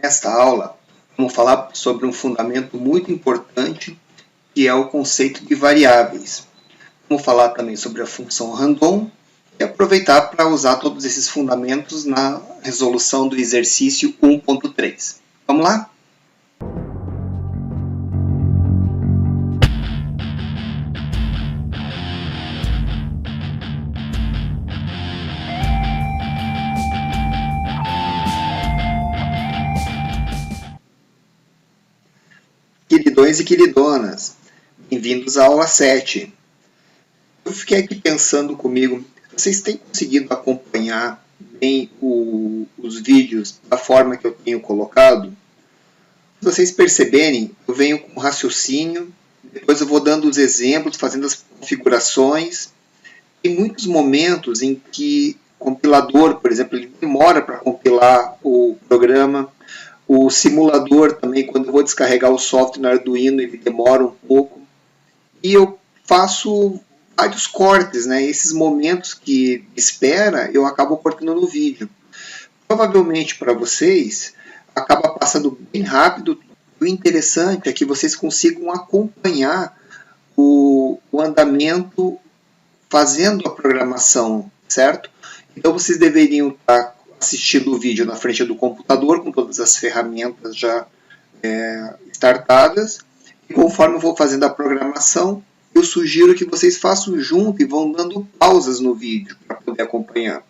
Nesta aula, vamos falar sobre um fundamento muito importante, que é o conceito de variáveis. Vamos falar também sobre a função random e aproveitar para usar todos esses fundamentos na resolução do exercício 1.3. Vamos lá? Queridões e queridonas, bem-vindos à aula 7. Eu fiquei aqui pensando comigo, vocês têm conseguido acompanhar bem os vídeos da forma que eu tenho colocado? Se vocês perceberem, eu venho com raciocínio, depois eu vou dando os exemplos, fazendo as configurações. Tem muitos momentos em que o compilador, por exemplo, ele demora para compilar o programa. O simulador também, quando eu vou descarregar o software no Arduino, ele demora um pouco. E eu faço vários cortes, né? Esses momentos de espera, eu acabo cortando no vídeo. Provavelmente para vocês, acaba passando bem rápido. O interessante é que vocês consigam acompanhar o andamento fazendo a programação, certo? Então vocês deveriam estar assistindo o vídeo na frente do computador, com todas as ferramentas já startadas. E conforme eu vou fazendo a programação, eu sugiro que vocês façam junto e vão dando pausas no vídeo para poder acompanhar.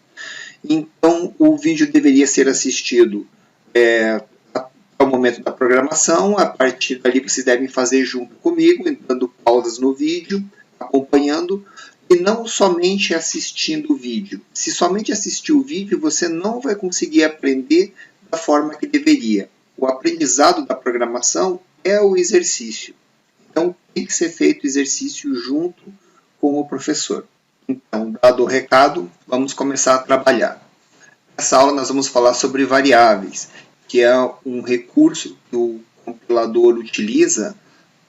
Então, o vídeo deveria ser assistido ao momento da programação. A partir dali, vocês devem fazer junto comigo, dando pausas no vídeo, acompanhando. E não somente assistindo o vídeo. Se somente assistir o vídeo, você não vai conseguir aprender da forma que deveria. O aprendizado da programação é o exercício. Então, tem que ser feito o exercício junto com o professor. Então, dado o recado, vamos começar a trabalhar. Nessa aula nós vamos falar sobre variáveis, que é um recurso que o compilador utiliza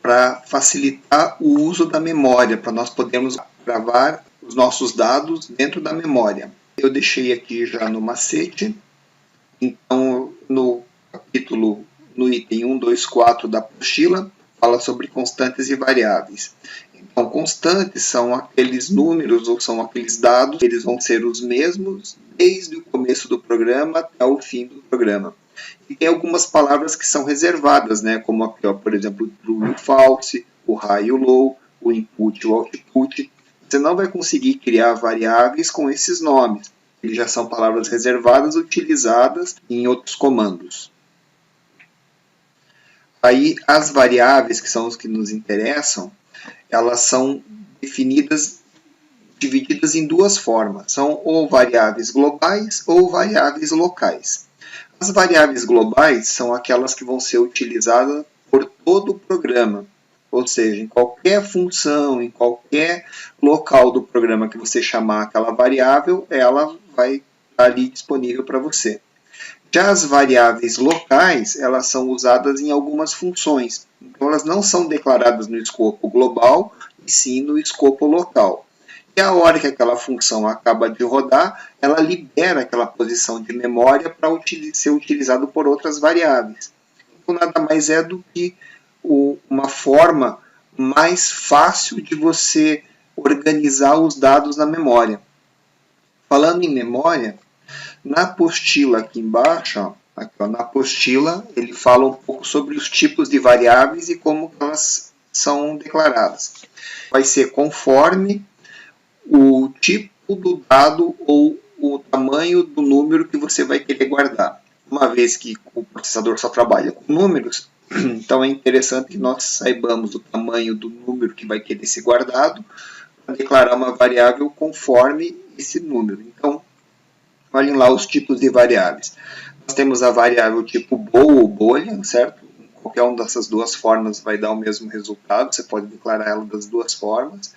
para facilitar o uso da memória, para nós podermos gravar os nossos dados dentro da memória. Eu deixei aqui já no macete. Então, no capítulo, no item 124 da apostila, fala sobre constantes e variáveis. Então, constantes são aqueles números ou são aqueles dados, eles vão ser os mesmos desde o começo do programa até o fim do programa. E tem algumas palavras que são reservadas, né? Como aqui, ó, por exemplo, o true e o false, o high e o low, o input e o output. Você não vai conseguir criar variáveis com esses nomes. Eles já são palavras reservadas utilizadas em outros comandos. Aí as variáveis, que são os que nos interessam, elas são definidas, divididas em duas formas. São ou variáveis globais ou variáveis locais. As variáveis globais são aquelas que vão ser utilizadas por todo o programa. Ou seja, em qualquer função, em qualquer local do programa que você chamar aquela variável, ela vai estar ali disponível para você. Já as variáveis locais, elas são usadas em algumas funções. Então, elas não são declaradas no escopo global, e sim no escopo local. E a hora que aquela função acaba de rodar, ela libera aquela posição de memória para ser utilizado por outras variáveis. Então, nada mais é do que uma forma mais fácil de você organizar os dados na memória. Falando em memória, na apostila aqui embaixo, na apostila, ele fala um pouco sobre os tipos de variáveis e como elas são declaradas. Vai ser conforme o tipo do dado ou o tamanho do número que você vai querer guardar. Uma vez que o processador só trabalha com números, então é interessante que nós saibamos o tamanho do número que vai querer ser guardado para declarar uma variável conforme esse número. Então, olhem lá os tipos de variáveis. Nós temos a variável tipo bool ou bolha, certo? Qualquer uma dessas duas formas vai dar o mesmo resultado, você pode declarar ela das duas formas.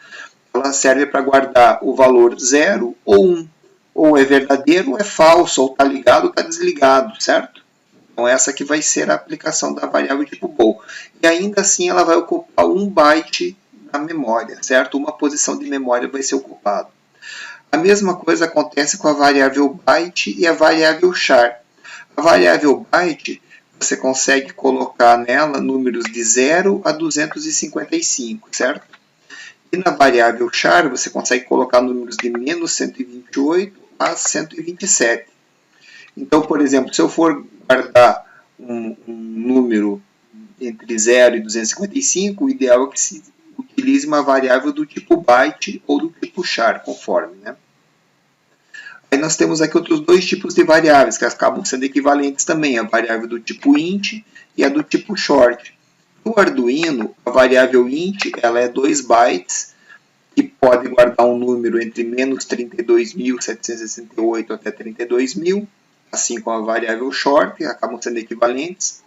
Ela serve para guardar o valor 0 ou 1. Ou é verdadeiro ou é falso, ou está ligado ou está desligado, certo? Então, essa aqui vai ser a aplicação da variável tipo bool. E ainda assim, ela vai ocupar 1 byte da memória, certo? Uma posição de memória vai ser ocupada. A mesma coisa acontece com a variável byte e a variável char. A variável byte você consegue colocar nela números de 0 a 255, certo? E na variável char, você consegue colocar números de menos 128 a 127. Então, por exemplo, se eu for guardar um número entre 0 e 255, o ideal é que se utilize uma variável do tipo byte ou do tipo char, conforme, né? Aí nós temos aqui outros dois tipos de variáveis que acabam sendo equivalentes também, a variável do tipo int e a do tipo short. No Arduino, a variável int ela é 2 bytes, que pode guardar um número entre menos 32.768 até 32.000, assim como a variável short, acabam sendo equivalentes.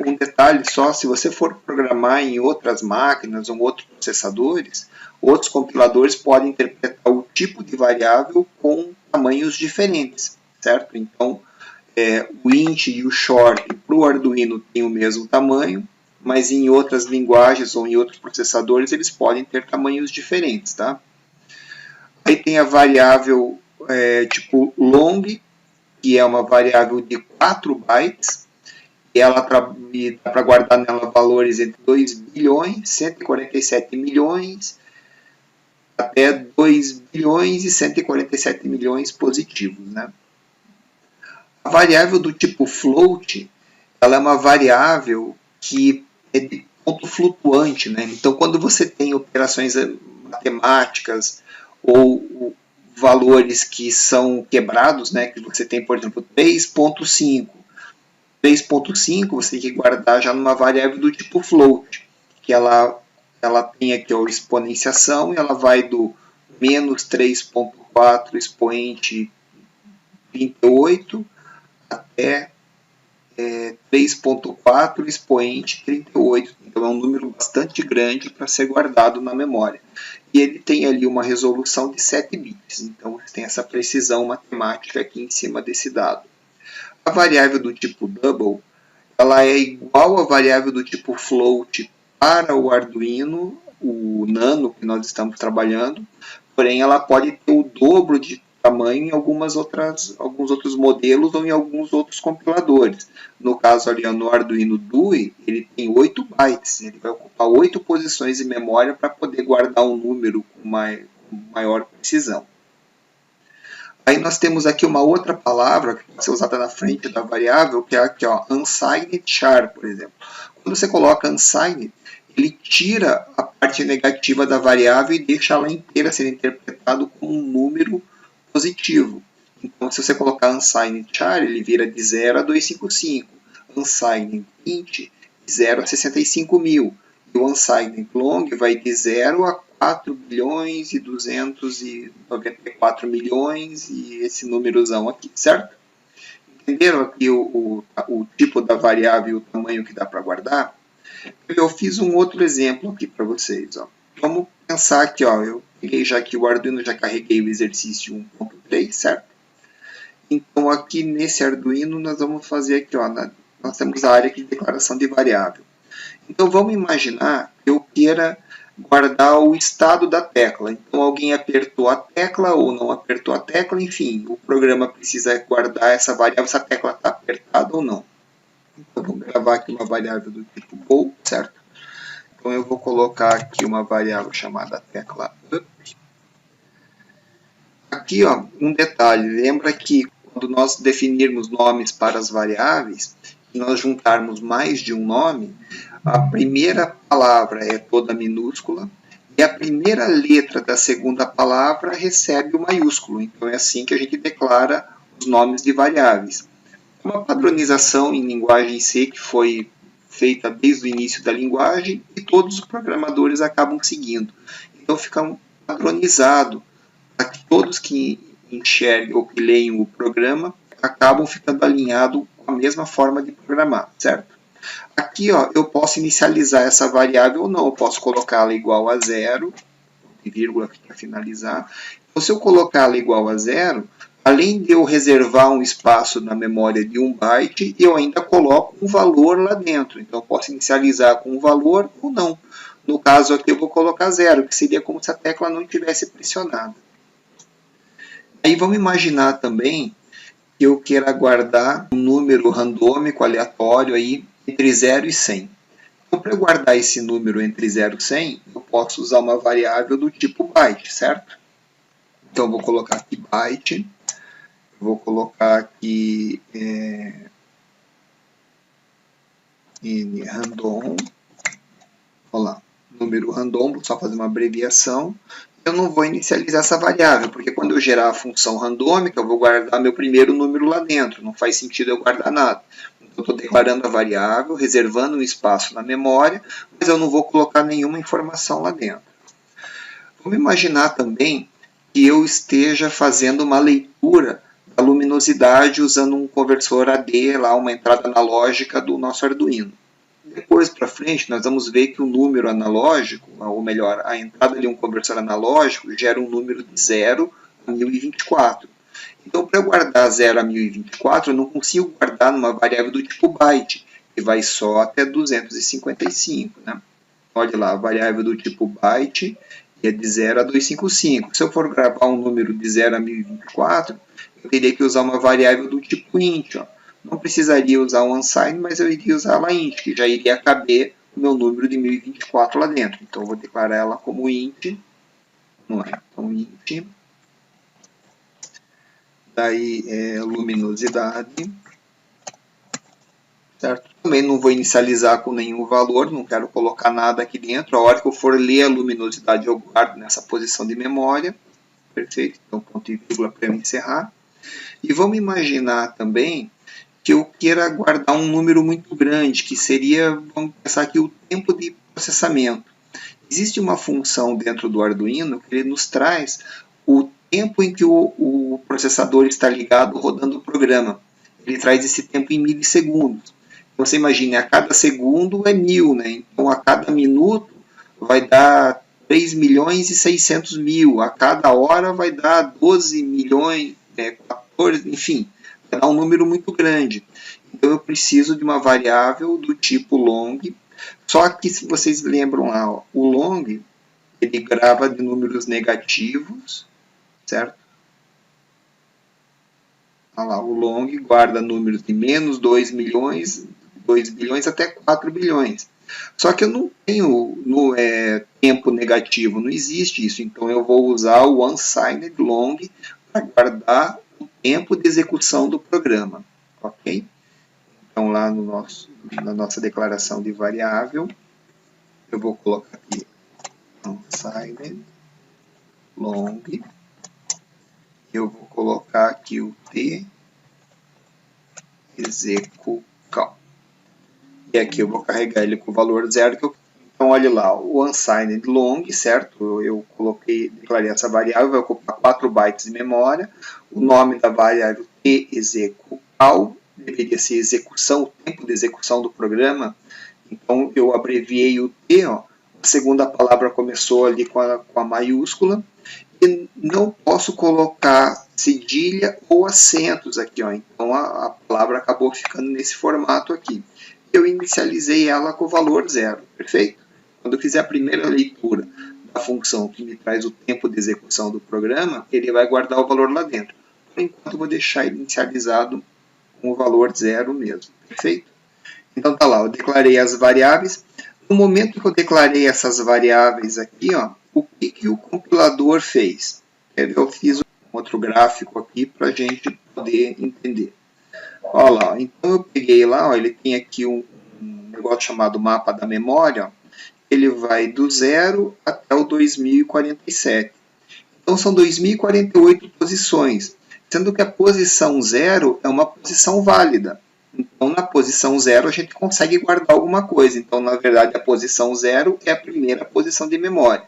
Um detalhe só, se você for programar em outras máquinas ou outros processadores, outros compiladores podem interpretar o tipo de variável com tamanhos diferentes, certo? Então, o int e o short para o Arduino têm o mesmo tamanho, mas em outras linguagens ou em outros processadores eles podem ter tamanhos diferentes, tá? Aí tem a variável tipo long, que é uma variável de 4 bytes, e ela dá para guardar nela valores entre 2 bilhões, 147 milhões, até 2 bilhões e 147 milhões positivos, né? A variável do tipo float, ela é uma variável que é de ponto flutuante, né? Então, quando você tem operações matemáticas ou valores que são quebrados, né? Que você tem, por exemplo, 3.5. 3.5 você tem que guardar já numa variável do tipo float, que ela tem aqui a exponenciação e ela vai do menos 3.4 expoente 38 até 3.4 expoente 38. Então é um número bastante grande para ser guardado na memória. E ele tem ali uma resolução de 7 bits. Então você tem essa precisão matemática aqui em cima desse dado. A variável do tipo double, ela é igual à variável do tipo float para o Arduino, o Nano que nós estamos trabalhando, porém ela pode ter o dobro de tamanho em alguns outros modelos ou em alguns outros compiladores. No caso ali no Arduino Dui, ele tem 8 bytes, ele vai ocupar 8 posições de memória para poder guardar um número com maior precisão. Aí nós temos aqui uma outra palavra que pode ser usada na frente da variável, que é aqui, ó, unsigned char, por exemplo. Quando você coloca unsigned, ele tira a parte negativa da variável e deixa ela inteira sendo interpretado como um número positivo. Então, se você colocar unsigned char, ele vira de 0 a 255. Unsigned int, de 0 a 65 mil. E o unsigned long vai de 0 a 4 bilhões e 294 milhões e esse númerozão aqui, certo? Entenderam aqui o tipo da variável e o tamanho que dá para guardar? Eu fiz um outro exemplo aqui para vocês. Ó. Vamos pensar aqui, ó, eu peguei já aqui o Arduino, já carreguei o exercício 1.3, certo? Então aqui nesse Arduino nós vamos fazer aqui, ó, nós temos a área de declaração de variável. Então vamos imaginar que eu queira guardar o estado da tecla. Então alguém apertou a tecla ou não apertou a tecla, enfim, o programa precisa guardar essa variável, se a tecla está apertada ou não. Então vou gravar aqui uma variável do tipo go, certo? Então eu vou colocar aqui uma variável chamada tecla up. Aqui, ó, um detalhe, lembra que quando nós definirmos nomes para as variáveis, e nós juntarmos mais de um nome, a primeira palavra é toda minúscula e a primeira letra da segunda palavra recebe o maiúsculo. Então é assim que a gente declara os nomes de variáveis. Uma padronização em linguagem C que foi feita desde o início da linguagem e todos os programadores acabam seguindo. Então fica padronizado para que todos que enxerguem ou que leiam o programa acabam ficando alinhados com a mesma forma de programar, certo? Aqui, ó, eu posso inicializar essa variável ou não. Eu posso colocá-la igual a 0, vírgula aqui para finalizar. Então, se eu colocá-la igual a 0, além de eu reservar um espaço na memória de 1 byte, eu ainda coloco um valor lá dentro. Então, eu posso inicializar com um valor ou não. No caso aqui, eu vou colocar 0, que seria como se a tecla não tivesse pressionada. Aí vamos imaginar também que eu queira guardar um número randômico, aleatório, aí, entre 0 e 100. Então, para guardar esse número entre 0 e 100, eu posso usar uma variável do tipo byte, certo? Então, eu vou colocar aqui byte, vou colocar aqui random, olha lá, número random, vou só fazer uma abreviação. Eu não vou inicializar essa variável, porque quando eu gerar a função randômica, eu vou guardar meu primeiro número lá dentro, não faz sentido eu guardar nada. Então, eu estou declarando a variável, reservando um espaço na memória, mas eu não vou colocar nenhuma informação lá dentro. Vamos imaginar também que eu esteja fazendo uma leitura da luminosidade usando um conversor AD, lá, uma entrada analógica do nosso Arduino. Depois para frente, nós vamos ver que o número analógico, ou melhor, a entrada de um conversor analógico gera um número de 0 a 1024. Então, para guardar 0 a 1024, eu não consigo guardar numa variável do tipo byte, que vai só até 255. Né? Olha lá, a variável do tipo byte é de 0 a 255. Se eu for gravar um número de 0 a 1024, eu teria que usar uma variável do tipo int. Ó. Não precisaria usar um unsigned, mas eu iria usar ela int, que já iria caber o meu número de 1024 lá dentro. Então, eu vou declarar ela como int. Vamos lá, então int. Daí, luminosidade. Certo? Também não vou inicializar com nenhum valor, não quero colocar nada aqui dentro. A hora que eu for ler a luminosidade, eu guardo nessa posição de memória. Perfeito? Então, ponto e vírgula para eu encerrar. E vamos imaginar também que eu queira guardar um número muito grande, que seria, vamos pensar aqui, o tempo de processamento. Existe uma função dentro do Arduino que ele nos traz o tempo em que o processador está ligado rodando o programa. Ele traz esse tempo em milissegundos. Então, você imagine, a cada segundo é 1000, né? Então, a cada minuto vai dar 3 milhões e 600 mil. A cada hora vai dar 12 milhões, 14, enfim, vai dar um número muito grande. Então, eu preciso de uma variável do tipo long. Só que, se vocês lembram lá, ó, o long, ele grava de números negativos, certo? Olha lá, o long guarda números de menos 2 milhões, 2 bilhões até 4 bilhões. Só que eu não tenho tempo negativo, não existe isso. Então eu vou usar o unsigned long para guardar o tempo de execução do programa. Ok? Então lá na nossa declaração de variável, eu vou colocar aqui unsigned long. Eu vou colocar aqui o t execucal. E aqui eu vou carregar ele com o valor 0. Então, olha lá, o unsigned long, certo? Eu declarei essa variável, vai ocupar 4 bytes de memória. O nome da variável t-execucal deveria ser execução, o tempo de execução do programa. Então, eu abreviei o t, ó. A segunda palavra começou ali com a maiúscula. E não posso colocar cedilha ou acentos aqui, ó. Então, a palavra acabou ficando nesse formato aqui. Eu inicializei ela com o valor 0, perfeito? Quando eu fizer a primeira leitura da função que me traz o tempo de execução do programa, ele vai guardar o valor lá dentro. Por enquanto, eu vou deixar ele inicializado com o valor 0 mesmo, perfeito? Então, tá lá, eu declarei as variáveis. No momento que eu declarei essas variáveis aqui, ó, o que o compilador fez? Eu fiz um outro gráfico aqui para a gente poder entender. Olha lá, então eu peguei lá, ó, ele tem aqui um negócio chamado mapa da memória, ó, ele vai do 0 até o 2047. Então são 2048 posições, sendo que a posição 0 é uma posição válida. Então na posição 0 a gente consegue guardar alguma coisa. Então na verdade a posição 0 é a primeira posição de memória.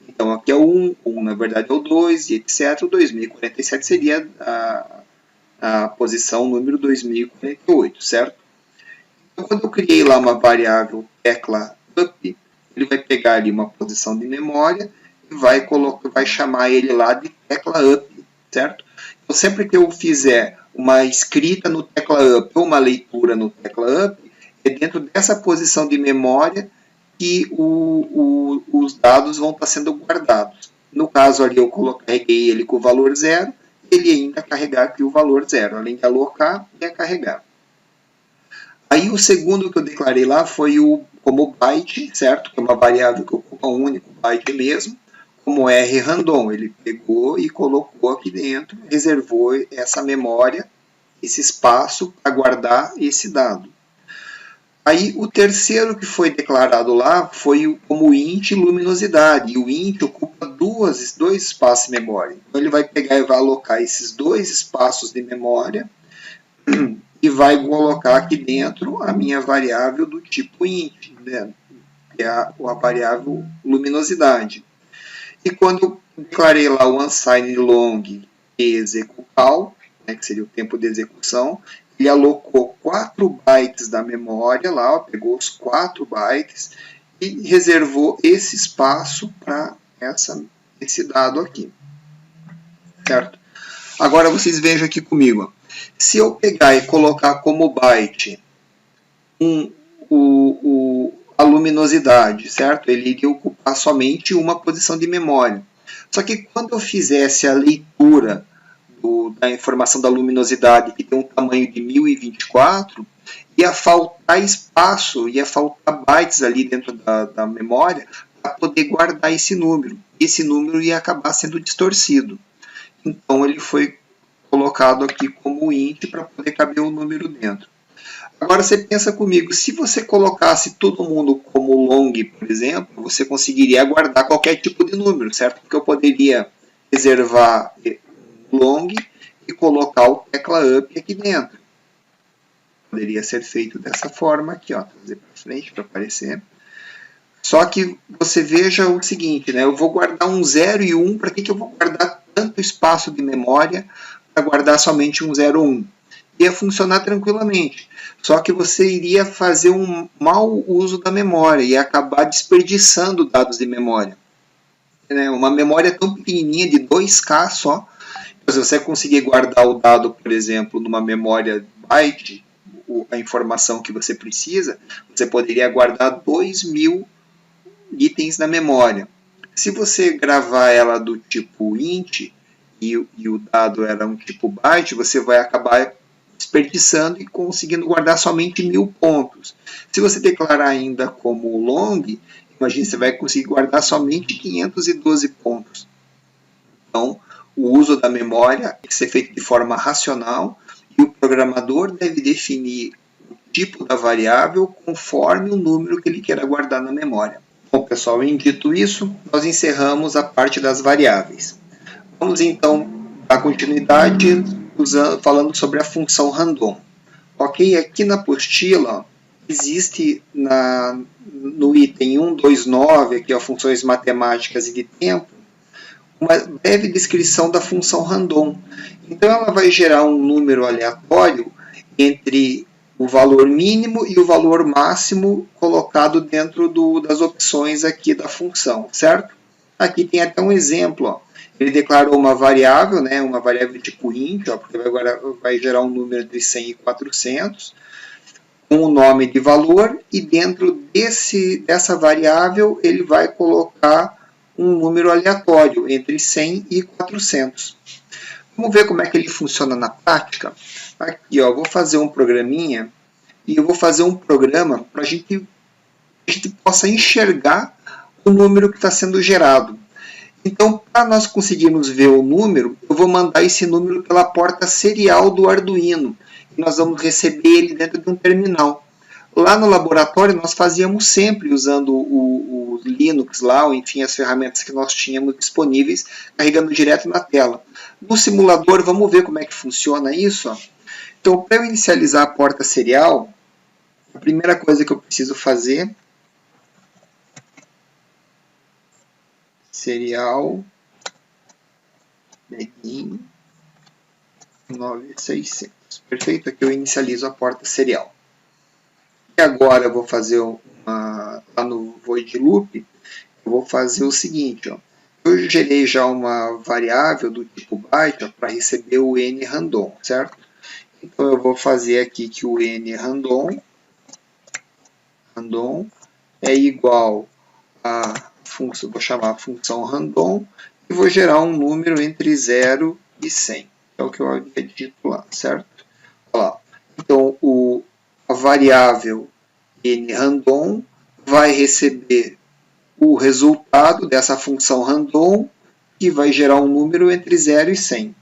Então aqui é o 1, 1 na verdade é o 2 e etc. O 2047 seria a posição número 2048, certo? Então, quando eu criei lá uma variável tecla up, ele vai pegar ali uma posição de memória e vai chamar ele lá de tecla up, certo? Então, sempre que eu fizer uma escrita no tecla up ou uma leitura no tecla up, é dentro dessa posição de memória que os dados vão estar sendo guardados. No caso ali, eu carreguei ele com o valor 0, ele ainda carregar aqui o valor 0, além de alocar, ia carregar. Aí o segundo que eu declarei lá foi o como byte, certo? Que é uma variável que ocupa um único byte mesmo, como R random. Ele pegou e colocou aqui dentro, reservou essa memória, esse espaço para guardar esse dado. Aí o terceiro que foi declarado lá foi como int luminosidade. E o int ocupa dois espaços de memória. Então ele vai pegar e vai alocar esses dois espaços de memória e vai colocar aqui dentro a minha variável do tipo int, né? Que é a variável luminosidade. E quando eu declarei lá o unsigned long e executal, né, que seria o tempo de execução, ele alocou 4 bytes da memória lá, ó, pegou os 4 bytes e reservou esse espaço para esse dado aqui. Certo? Agora vocês vejam aqui comigo. Ó. Se eu pegar e colocar como byte a luminosidade, certo? Ele iria ocupar somente uma posição de memória. Só que quando eu fizesse a leitura da informação da luminosidade, que tem um tamanho de 1024, ia faltar espaço, ia faltar bytes ali dentro da memória para poder guardar esse número. Esse número ia acabar sendo distorcido. Então ele foi colocado aqui como int para poder caber o número dentro. Agora você pensa comigo, se você colocasse todo mundo como long, por exemplo, você conseguiria guardar qualquer tipo de número, certo? Porque eu poderia reservar long e colocar o tecla up aqui dentro. Poderia ser feito dessa forma aqui, ó, trazer para frente para aparecer. Só que você veja o seguinte, né? Eu vou guardar um 0 e 1, para que eu vou guardar tanto espaço de memória para guardar somente um 0 ou 1? Ia funcionar tranquilamente. Só que você iria fazer um mau uso da memória e acabar desperdiçando dados de memória. Uma memória tão pequenininha de 2K só, se você conseguir guardar o dado, por exemplo, numa memória byte, a informação que você precisa, você poderia guardar 2000 itens na memória. Se você gravar ela do tipo int e o dado era um tipo byte, você vai acabar desperdiçando e conseguindo guardar somente 1000 pontos. Se você declarar ainda como long, imagine, você vai conseguir guardar somente 512 pontos. Então, o uso da memória tem que ser feito de forma racional e o programador deve definir o tipo da variável conforme o número que ele queira guardar na memória. Bom, pessoal, dito isso, nós encerramos a parte das variáveis. Vamos então dar continuidade falando sobre a função random. Ok? Aqui na apostila existe no item 129, aqui ó, funções matemáticas e de tempo, uma breve descrição da função random. Então ela vai gerar um número aleatório entre o valor mínimo e o valor máximo colocado dentro das opções aqui da função, certo? Aqui tem até um exemplo, ó. Ele declarou uma variável, né, uma variável tipo int, ó, porque agora vai gerar um número entre 100 e 400, com o nome de valor, e dentro dessa variável ele vai colocar um número aleatório entre 100 e 400. Vamos ver como é que ele funciona na prática? Aqui, ó, vou fazer um programinha e eu vou fazer um programa para a gente possa enxergar o número que está sendo gerado. Então, para nós conseguirmos ver o número, eu vou mandar esse número pela porta serial do Arduino. E nós vamos receber ele dentro de um terminal. Lá no laboratório, nós fazíamos sempre usando o Linux lá, ou enfim, as ferramentas que nós tínhamos disponíveis, carregando direto na tela. No simulador, vamos ver como é que funciona isso. Ó. Então, para eu inicializar a porta serial, a primeira coisa que eu preciso fazer serial begin 9600. Perfeito? Aqui eu inicializo a porta serial. E agora eu vou fazer lá no void loop, eu vou fazer o seguinte, ó. Eu gerei já uma variável do tipo byte para receber o n random, certo? Então eu vou fazer aqui que o n random é igual a função, vou chamar a função random e vou gerar um número entre 0 e 100. é o que eu havia dito lá, certo? Olha lá. Então, a variável nRandom vai receber o resultado dessa função random, que vai gerar um número entre 0 e 100.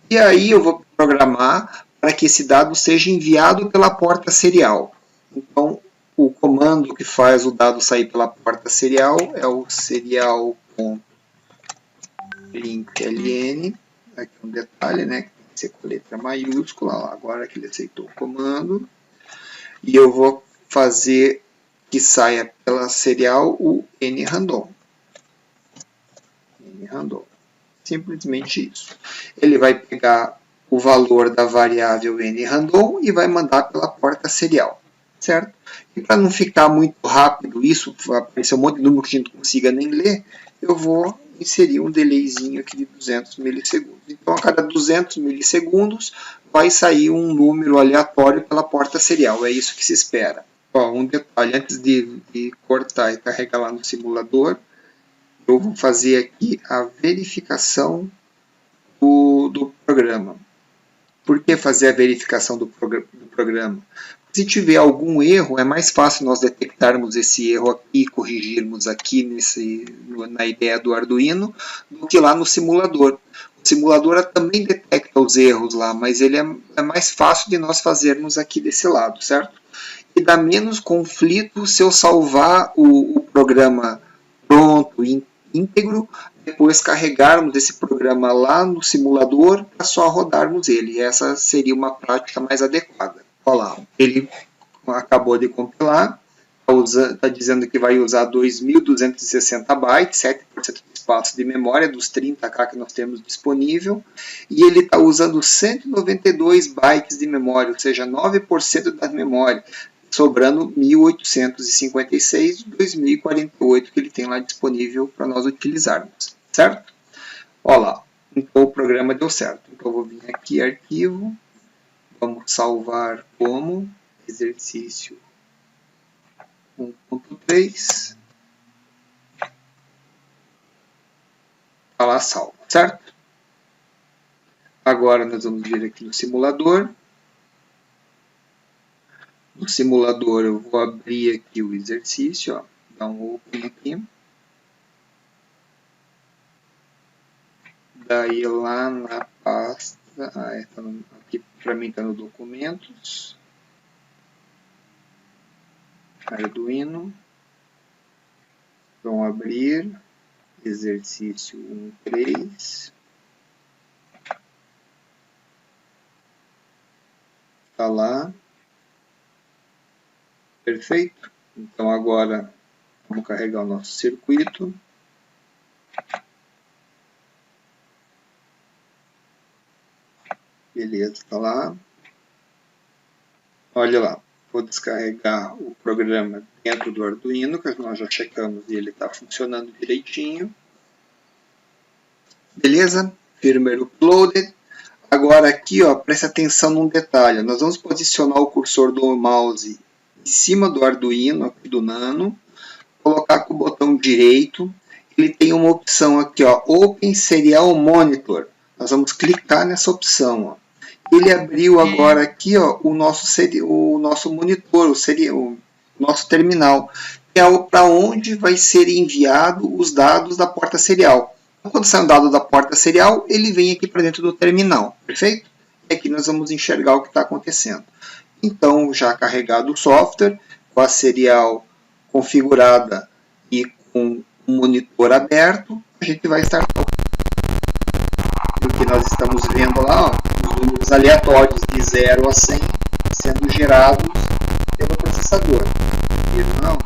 E aí eu vou programar para que esse dado seja enviado pela porta serial. Então, o comando que faz o dado sair pela porta serial é o serial.println. Aqui um detalhe, né? Que tem que ser com letra maiúscula. Agora que ele aceitou o comando. E eu vou fazer que saia pela serial o nRandom. Simplesmente isso. Ele vai pegar o valor da variável nRandom e vai mandar pela porta serial, certo? E para não ficar muito rápido isso, aparecer um monte de número que a gente não consiga nem ler, eu vou inserir um delayzinho aqui de 200 milissegundos. Então, a cada 200 milissegundos vai sair um número aleatório pela porta serial. É isso que se espera. Ó, um detalhe, antes de cortar e carregar lá no simulador, eu vou fazer aqui a verificação do programa. Por que fazer a verificação do programa? Se tiver algum erro, é mais fácil nós detectarmos esse erro aqui e corrigirmos aqui na ideia do Arduino do que lá no simulador. O simulador também detecta os erros lá, mas ele é mais fácil de nós fazermos aqui desse lado, certo? E dá menos conflito se eu salvar o programa pronto, íntegro, depois carregarmos esse programa lá no simulador para só rodarmos ele. Essa seria uma prática mais adequada. Olha lá, ele acabou de compilar, está dizendo que vai usar 2.260 bytes, 7% do espaço de memória dos 30K que nós temos disponível, e ele está usando 192 bytes de memória, ou seja, 9% da memória, sobrando 1.856 de 2048 que ele tem lá disponível para nós utilizarmos, certo? Olha lá, então o programa deu certo. Então eu vou vir aqui, arquivo, vamos salvar como exercício 1.3, está lá salvo, certo? Agora nós vamos vir aqui no simulador. No simulador eu vou abrir aqui o exercício, ó, dar um open aqui. Daí lá na pasta, aqui para mim está no documentos, Arduino, vamos abrir exercício 1.3, está lá. Perfeito? Então agora vamos carregar o nosso circuito. Beleza, está lá. Olha lá, vou descarregar o programa dentro do Arduino, que nós já checamos e ele está funcionando direitinho. Beleza? Firmware uploaded. Agora aqui, ó, preste atenção num detalhe. Nós vamos posicionar o cursor do mouse em cima do Arduino, aqui do Nano, colocar com o botão direito, ele tem uma opção aqui, ó, Open Serial Monitor. Nós vamos clicar nessa opção, ó. Ele abriu agora aqui, ó, o nosso monitor, o nosso terminal, que é para onde vai ser enviado os dados da porta serial. Então, quando sai um dado da porta serial, ele vem aqui para dentro do terminal, perfeito? E aqui nós vamos enxergar o que está acontecendo. Então, já carregado o software, com a serial configurada e com o monitor aberto, a gente vai estar o que nós estamos vendo lá, ó, os números aleatórios de 0 a 100 sendo gerados pelo processador. Não,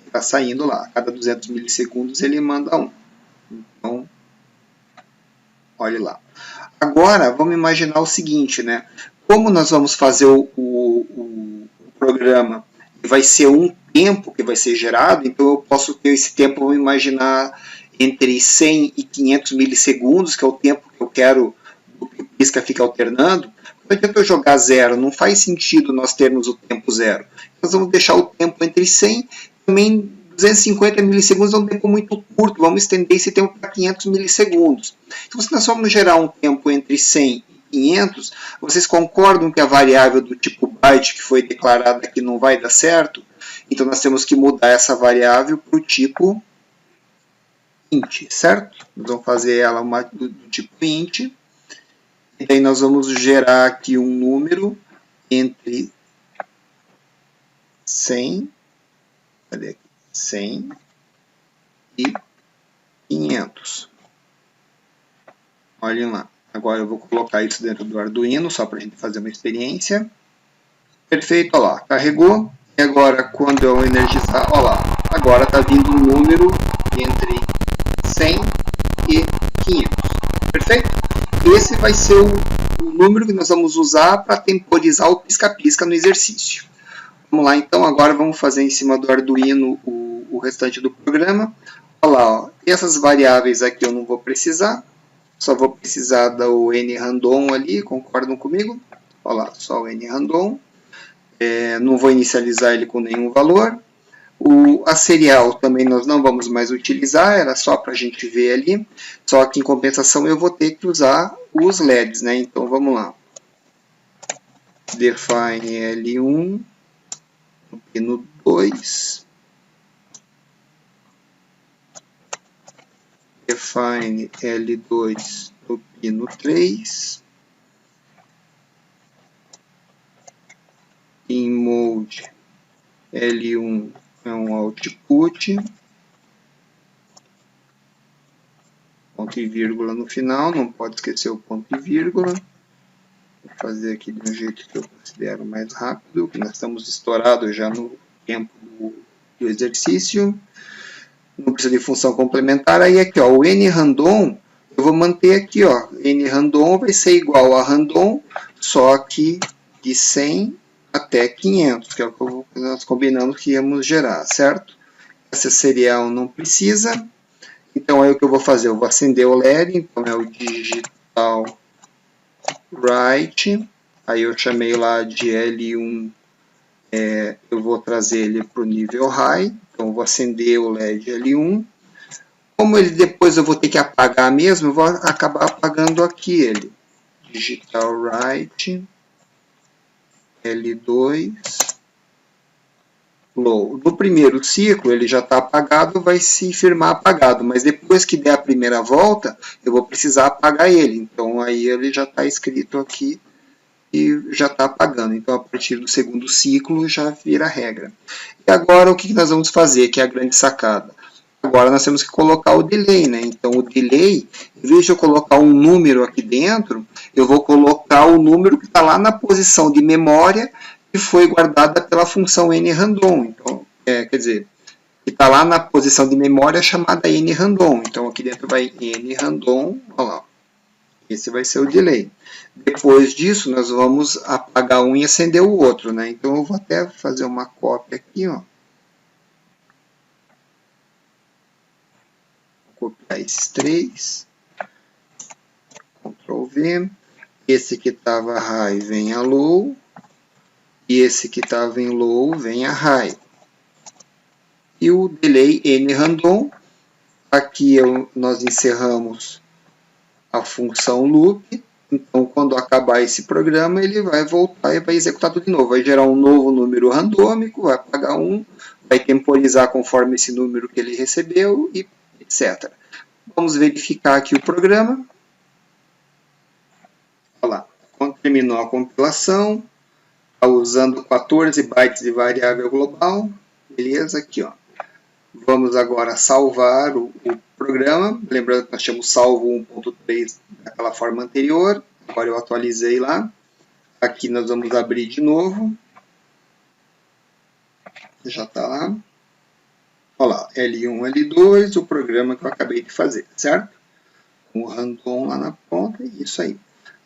está saindo lá. A cada 200 milissegundos ele manda um. Então, olhe lá. Agora, vamos imaginar o seguinte, né? Como nós vamos fazer o programa, vai ser um tempo que vai ser gerado, então eu posso ter esse tempo, vamos imaginar, entre 100 e 500 milissegundos, que é o tempo que eu quero que o pisca fica alternando. Não adianta eu jogar zero, não faz sentido nós termos o tempo zero. Nós vamos deixar o tempo entre 100 e também 250 milissegundos é um tempo muito curto, vamos estender esse tempo para 500 milissegundos. Então, se nós formos gerar um tempo entre 100 500, vocês concordam que a variável do tipo byte que foi declarada aqui não vai dar certo? Então nós temos que mudar essa variável para o tipo int, certo? Nós vamos fazer ela do tipo int, e daí nós vamos gerar aqui um número entre 100, cadê aqui? 100 e 500. Olhem lá. Agora eu vou colocar isso dentro do Arduino, só para a gente fazer uma experiência. Perfeito, olha lá, carregou. E agora, quando eu energizar, olha lá, agora está vindo um número entre 100 e 500. Perfeito? Esse vai ser o número que nós vamos usar para temporizar o pisca-pisca no exercício. Vamos lá, então, agora vamos fazer em cima do Arduino o restante do programa. Olha lá, ó, essas variáveis aqui eu não vou precisar, só vou precisar do nRandom ali, concordam comigo? Olha lá, só o nRandom. Não vou inicializar ele com nenhum valor. A serial também nós não vamos mais utilizar, era só para a gente ver ali. Só que em compensação eu vou ter que usar os LEDs, né? Então vamos lá. Define L1 no pino 2. Define L2 no pino 3. In mode L1 é um output, ponto e vírgula no final, não pode esquecer o ponto e vírgula. Vou fazer aqui de um jeito que eu considero mais rápido, que nós estamos estourados já no tempo do exercício. Não precisa de função complementar. Aí aqui, ó, o nRandom, eu vou manter aqui, ó, nRandom vai ser igual a random, só que de 100 até 500, que é o que nós combinamos que íamos gerar, certo? Essa serial não precisa. Então, aí o que eu vou fazer? Eu vou acender o LED, então é o digital write. Aí eu chamei lá de L1, eu vou trazer ele para o nível high. Então, eu vou acender o LED L1. Como ele depois eu vou ter que apagar mesmo, eu vou acabar apagando aqui ele. Digital write L2 low. No primeiro ciclo ele já está apagado, vai se firmar apagado, mas depois que der a primeira volta eu vou precisar apagar ele, então aí ele já está escrito aqui e já está apagando, então a partir do segundo ciclo já vira regra. E agora o que nós vamos fazer, que é a grande sacada? Agora nós temos que colocar o delay, né? Então o delay, em vez de eu colocar um número aqui dentro, eu vou colocar o número que está lá na posição de memória que foi guardada pela função nRandom. Então, quer dizer, que está lá na posição de memória chamada nRandom. Então aqui dentro vai nRandom, olha lá. Esse vai ser o delay. Depois disso, nós vamos apagar um e acender o outro, né? Então eu vou até fazer uma cópia aqui, ó. Copiar esses três, Ctrl V, esse que estava high vem a low, e esse que estava em low vem a high. E o delay nRandom, aqui nós encerramos a função loop, então quando acabar esse programa ele vai voltar e vai executar tudo de novo, vai gerar um novo número randômico, vai apagar um, vai temporizar conforme esse número que ele recebeu e etc. Vamos verificar aqui o programa. Olha lá, quando terminou a compilação, está usando 14 bytes de variável global. Beleza, aqui ó. Vamos agora salvar o programa. Lembrando que nós tínhamos salvo 1.3 daquela forma anterior. Agora eu atualizei lá. Aqui nós vamos abrir de novo. Já está lá. Olha lá, L1, L2, o programa que eu acabei de fazer, certo? Com o random lá na ponta, e isso aí.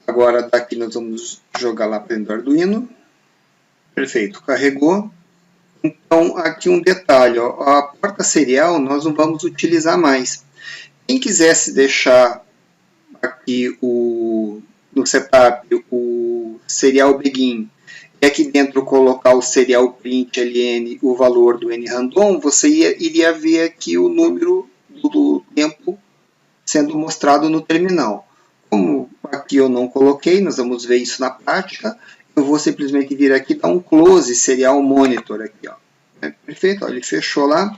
Agora daqui nós vamos jogar lá para dentro do Arduino. Perfeito, carregou. Então aqui um detalhe, ó, a porta serial nós não vamos utilizar mais. Quem quisesse deixar aqui no setup o serial begin e aqui dentro colocar o serial print ln, o valor do nRandom, você iria ver aqui o número do tempo sendo mostrado no terminal. Como Aqui eu não coloquei, nós vamos ver isso na prática. Eu vou simplesmente vir aqui e dar um close serial monitor aqui, ó. Perfeito, ó, ele fechou lá.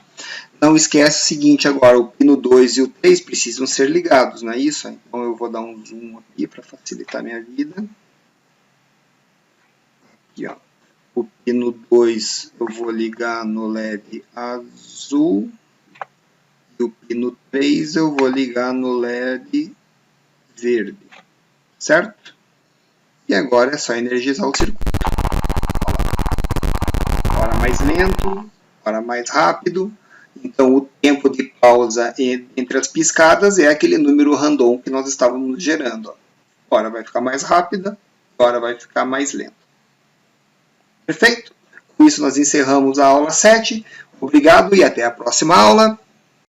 Não esquece o seguinte agora, o pino 2 e o 3 precisam ser ligados, não é isso? Então eu vou dar um zoom aqui para facilitar a minha vida. Aqui, ó. O pino 2 eu vou ligar no LED azul. E o pino 3 eu vou ligar no LED verde. Certo? E agora é só energizar o circuito. Hora mais lento, hora mais rápido. Então o tempo de pausa entre as piscadas é aquele número random que nós estávamos gerando. Hora vai ficar mais rápida, hora vai ficar mais lenta. Perfeito? Com isso nós encerramos a aula 7. Obrigado e até a próxima aula.